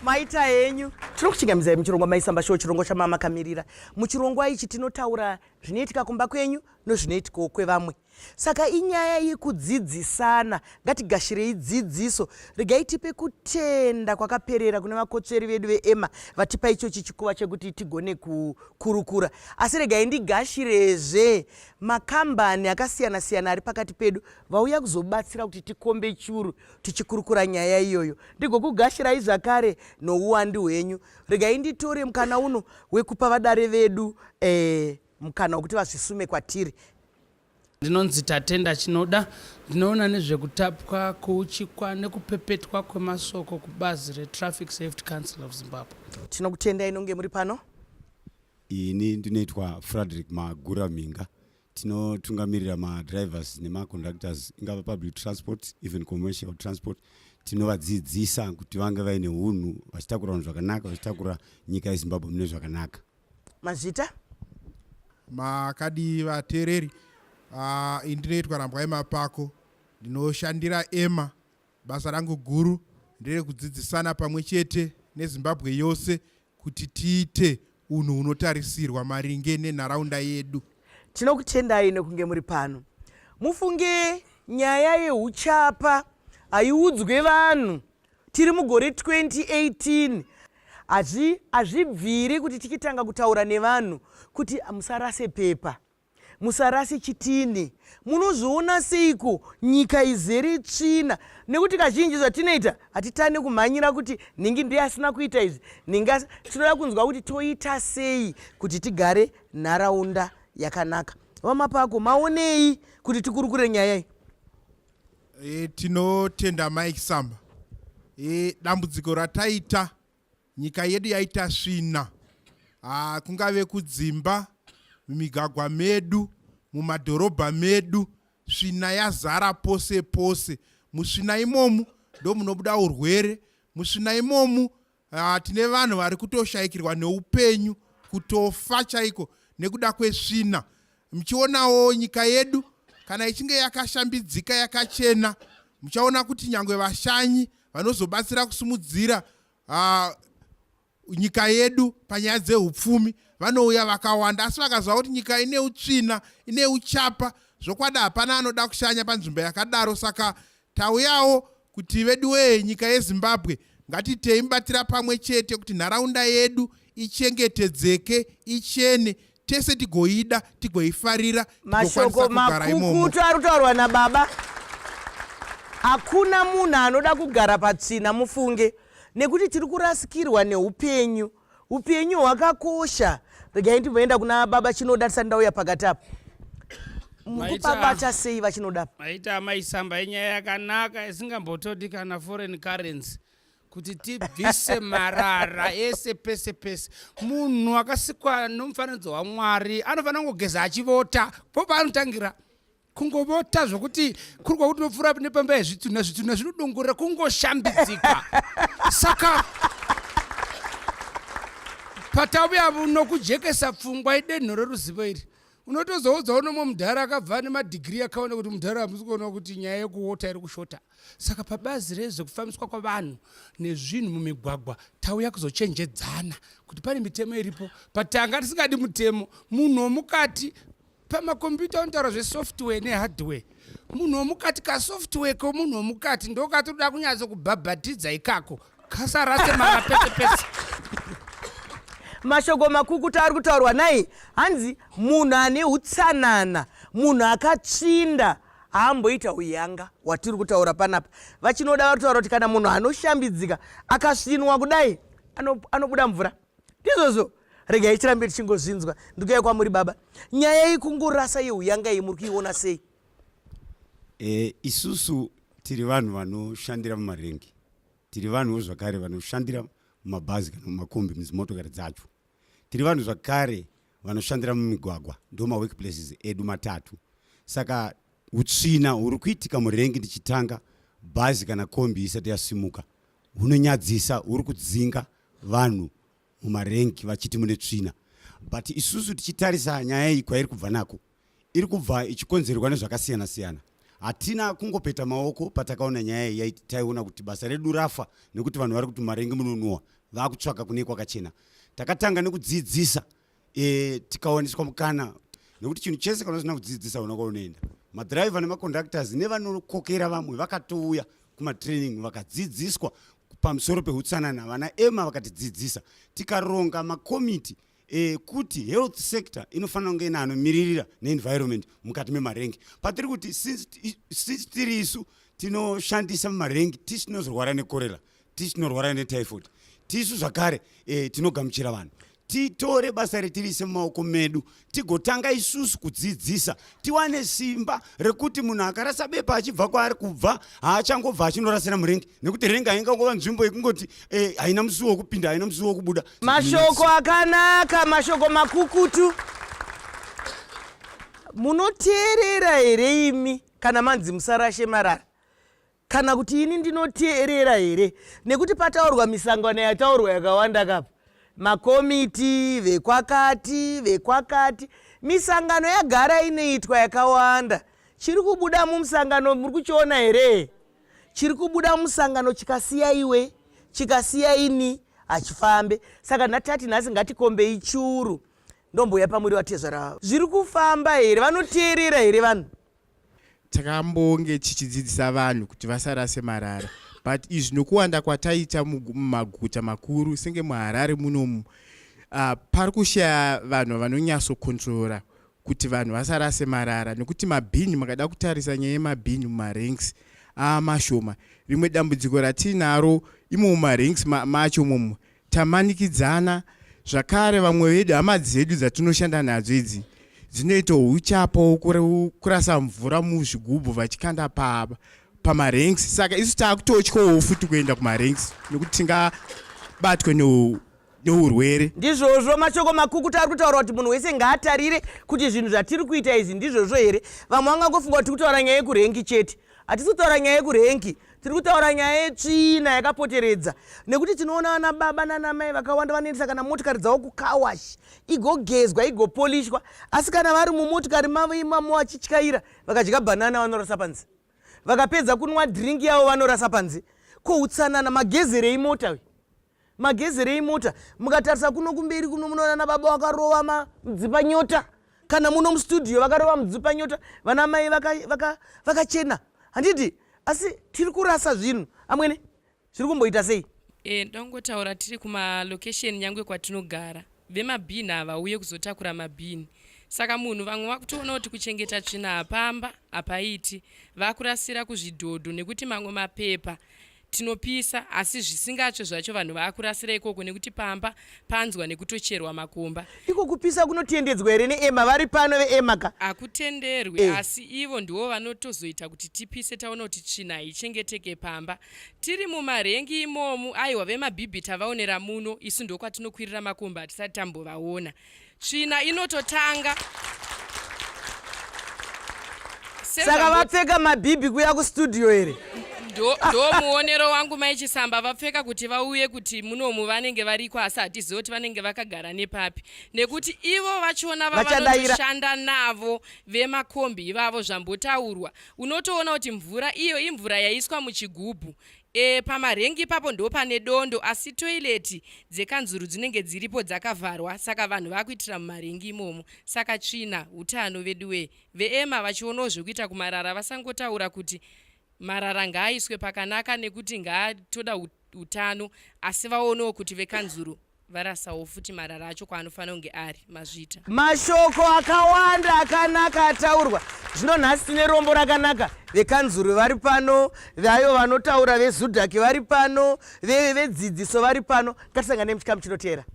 maita henyu tinokuchingamizai muchirongwa maisamba show chirongwa chamama kamirira. Muchirongwa ichi tinotaura zvinoitika kumba kwenyu nezvinoitikawo kwevamwe. Saka inyaya yekudzidzisana, ngatigashirei dzidziso. Regai tipe kutenda kwakaperera kune vakotsveri vedu veEMA vatipa ichochi chikuva chekuti tigone kukurukura. Asi regai ndigashirezve makambani akasiyana siyana ari pakati pedu vauya kuzobatsira kuti tikombe churu tichikurukura nyaya iyoyo. Ndigokugashirai zvakare nouwandu hwenyu. Regai nditore mukana uno wekupa vadare vedu mukana wekuti vazvisume kwatiri. Ndinonzi Tatenda Chinoda. Ndinoona nezvekutapwa, kuuchikwa nekupepetwa kwemasoko kubazi reTraffic Safety Council of Zimbabwe. Tinokutendai nonge muri pano. Ini ndinoitwa Frederick Magura Minga. Tinotungamirira madrivers nemaconductors ingava public transport, even commercial transport. Tinovadzidzisa kuti vange vaine hunhu vachitakura vanhu zvakanaka, vachitakura nyika yeZimbabwe mune zvakanaka. Mazvita? Makadi vateereri. Ndinoitwa Rambwai Mapako. Ndinoshandira EMA. Basa rangu guru nderekudzidzisana pamwe chete neZimbabwe yose kuti tiite unhu hunotarisirwa maringe nenharaunda yedu. Tinokutendai nekunge muri pano. Mufunge nyaya yehuchapa haiudzwe vanhu tiri mugore 2018. Hazvibviri kuti tichitanga kutaura nevanhu kuti musarase pepa, musarase chitini. Munozviona seiko nyika izere tsvina? Nekuti kazhinji zvatinoita hatitane kumhanyira kuti ningi ndiye asina kuita izvi, tinoda kunzwa kuti toita sei kuti tigare nharaunda yakanaka. Vamapako maonei kuti tikurukure nyaya iyi? Tinotenda Mike Samba. Dambudziko rataita nyika yedu yaita svina. Kungave kudzimba, mumigagwa medu, mumadhorobha medu, svina yazara pose pose. Musvina imomu ndo munobuda urwere. Musvina imomu tine vanhu vari kutoshaikirwa neupenyu, kutofa chaiko nekuda kwesvina. Muchionawo nyika yedu kana ichinge yakashambidzika yakachena, muchaona kuti nyangwe vashanyi vanozobatsira kusimudzira nyika yedu panyaya dzehupfumi vanouya vakawanda. Asi vakazva kuti nyika ine utsvina, ine uchapa, zvokwada hapana anoda kushanya panzvimbo yakadaro. Saka tauyawo kuti vedu nyika yeZimbabwe ngatitei mubatira pamwe chete kuti nharaunda yedu ichengetedzeke, ichene, tese tigoida, tigoifarira, mashoko makukutu ari kutaurwa nababa. Hakuna munhu anoda kugara patsvina, mufunge, nekuti tiri kurasikirwa neupenyu. Upenyu hwakakosha. Regai ndimboenda kuna baba Chinoda tisati ndauya pakati apa. Mukupabata sei vaChinoda? Maita maisamba enyaya yakanaka isingambotodi kana foreign currency kuti tibvise marara ese pese pese. Munhu akasikwa nomufananidzo waMwari anofanira kungogeza achivota. Popa anotangira kungovota zvokuti kuri kwakuti nopfuura nepamba yezvitunha zvinodongorera kungoshambidzika. Saka patauya nokujekesa pfungwa idenho reruzivo iri, unotozoudzawo nomwe mudhara akabva nemadhigiri akaona kuti mudhara hamusi kuona kuti nyaya yekuwota iri kushota. Saka pabazi rezvekufambiswa kwavanhu nezvinhu mumigwagwa tauya kuzochenjedzana kuti pane mitemo iripo. Patanga tisingadi mutemo, munhu womukati pamakombiyuta unotaura zvesoftware nehardware. Munhu womukati kasoftware komunhu womukati ndokatoda kunyatso kubhabhatidza ikako kasarase mara pese pese. Mashoko makukutu ari kutaurwa nai hanzi munhu ane utsanana, munhu akatsvinda haamboita uyanga watiri kutaura panapa. Vachinoda vari kutaura kuti kana munhu anoshambidzika akasvinwa kudai anobuda mvura. Ndizvozvo regai tirambe tichingozvinzwa. Ndikuya kwamuri baba, nyaya ikungorasa yeuyanga iyi muri kuiona sei? Isusu tiri vanhu vanoshandira mumarengi, tiri vanhu zvakare vanoshandira mumabhazi kana mumakombi muzimotokari dzacho, tiri vanhu zvakare vanoshandira mumigwagwa, ndo maworkplaces edu matatu. Saka utsvina huri kuitika murengi ndichitanga bhazi kana kombi isati yasimuka hunonyadzisa, huri kudzinga vanhu mumarengi vachiti mune tsvina. But isusu tichitarisa nyaya iyi kwairi kubva nako, iri kubva ichikonzerwa nezvakasiyana siyana. Hatina kungopeta maoko patakaona nyaya iyi taiona kuti basa redu rafa nekuti vanhu vari kuti marengi munonwa vakutsvaga kune kwakachena. Takatanga nekudzidzisa tikawaniswa mukana nekuti chinhu chese kana usina kudzidzisa una kwaunoenda. Madriver nemaconductors nevanokokera vamwe vakatouya kumatraining vakadzidziswa pamusoro peutsanana. Vana ema vakatidzidzisa tikaronga makomiti kuti health sector inofanira kunge ina anomiririra neenvironment mukati memarengi. Patiri kuti sisi tiri isu tinoshandisa mumarengi tisi tinozorwara nekorera, tisi tinorwara netyphoid, tisu zvakare tinogamuchira vanhu. Titore basa retirise mumaoko medu tigotanga isusu kudzidzisa tiwane simba rekuti munhu akarasa bepa achibva kwaari kubva haachangobva achinorasira murengi nekuti rengi haingangova nzvimbo yekungoti haina musuwo wokupinda haina musuwo wokubuda. Mashoko akanaka, mashoko makukutu. Munoteerera here imi kana manzi musarashe marara? Kana kuti ini ndinoteerera here? Nekuti pataurwa misangano yataurwa yakawanda kapa. Makomiti vekwakati misangano yagara inoitwa yakawanda. Chiri kubuda mumusangano muri kuchiona here? Chiri kubuda mumusangano chikasiya iwe chikasiya ini achifambe. Saka natati nhasi ngatikombei churu ndomboya pamuri watezvara zviri kufamba here? Vanoteerera here vanhu? Takambonge tichidzidzisa vanhu kuti vasarase marara, but izvi nokuwanda kwataita mumaguta makuru senge muHarare munomu pari kushaya vanhu vanonyatsokontrora kuti vanhu vasarase marara, nekuti mabhini makada kutarisa nyaya yemabhini mumaranks mashoma. Rimwe dambudziko ratinaro imo mumaranks macho momo tamanikidzana. Zvakare vamwe vedu hama dzedu dzatinoshanda nadzo idzi dzinoita uchapo kurasa mvura muzvigubhu vachikanda pamaranks. Saka isu takutotyawo futi kuenda kumaranks nekuti tingabatwe neurwere. Ndizvozvo mashoko makukutu ari kutaura kuti munhu wese ngaatarire kuti zvinhu zvatiri kuita izvi ndizvozvo here. Vamwe vangangofunga kuti tiri kutaura nyaya yekurengi chete. Hatisi kutaura nyaya yekurengi, tiri kutaura nyaya yetsvina yakapoteredza. Nekuti tinoona vana baba nana mai vakawanda vanoendesa kana motikari dzavo kukawashi igogezwa igopolishwa, asi kana vari mumotikari mavo imamo vachityaira vakadya bhanana vanorasa panze, vakapedza kunwa dhiringi yavo vanorasa panze. Ko utsanana magezero emota, magezero emota. Mukatarisa kuno kumberi kuno munoona na baba vakarova mudzipa nyota, kana muno mustudio vakarova mudzipa nyota, vana mai vakachena. Handiti asi tiri kurasa zvinhu amwene zviri kumboita sei? Ndongotaura tiri kumalokesheni nyangwe kwatinogara vemabhini havauye kuzotakura mabhini. Saka munhu vamwe vakutoona kuti kuchengeta tsvina hapamba hapaiti, vakurasira kuzvidhodho nekuti mamwe mapepa tinopisa asi zvisingatsve zvacho vanhu vakurasira ikoko nekuti pamba panzwa nekutocherwa makomba. Iko kupisa kunotendedzwa here neEma? Vari pano veEma ka? Hakutenderwi, asi ivo ndivo vanotozoita kuti tipise taona kuti tsvina haichengeteke pamba. Tiri mumarengi imomu, aiwa vemabhibhi tavaonera muno, isu ndokwatinokwirira makomba hatisati tambovaona. Tsvina inototanga. Saka vapfeka mabhibhi kuya kustudio here? ndo muonero wangu maichisamba vapfeka kuti vauye kuti munomu vanenge variko asi hatizivi kuti vanenge vakagara nepapi, nekuti ivo vachiona vavanoshanda navo vemakombi ivavo zvambotaurwa. Unotoona kuti mvura iyo imvura yaiswa muchigubhu. Pamarengi ipapo ndo pane dondo, asi toileti dzekanzuru dzinenge dziripo dzakavharwa, saka vanhu vakuitira mumarengi imomo. Saka tsvina utano veduwe veEma vachionawo zvekuita kumarara vasangotaura kuti marara ngaaiswe pakanaka nekuti ngaatoda utano, asi vaonewo kuti vekanzuru varasawo futi marara acho kwaanofanira kunge ari mazvita. Mashoko akawanda akanaka ataurwa. Zvino nhasi tine rombo rakanaka. Vekanzuru vari pano, vayo vanotaura vezudhaki vari pano, vedzidziso vari pano. Ngatisangane muchikamu chinoteera.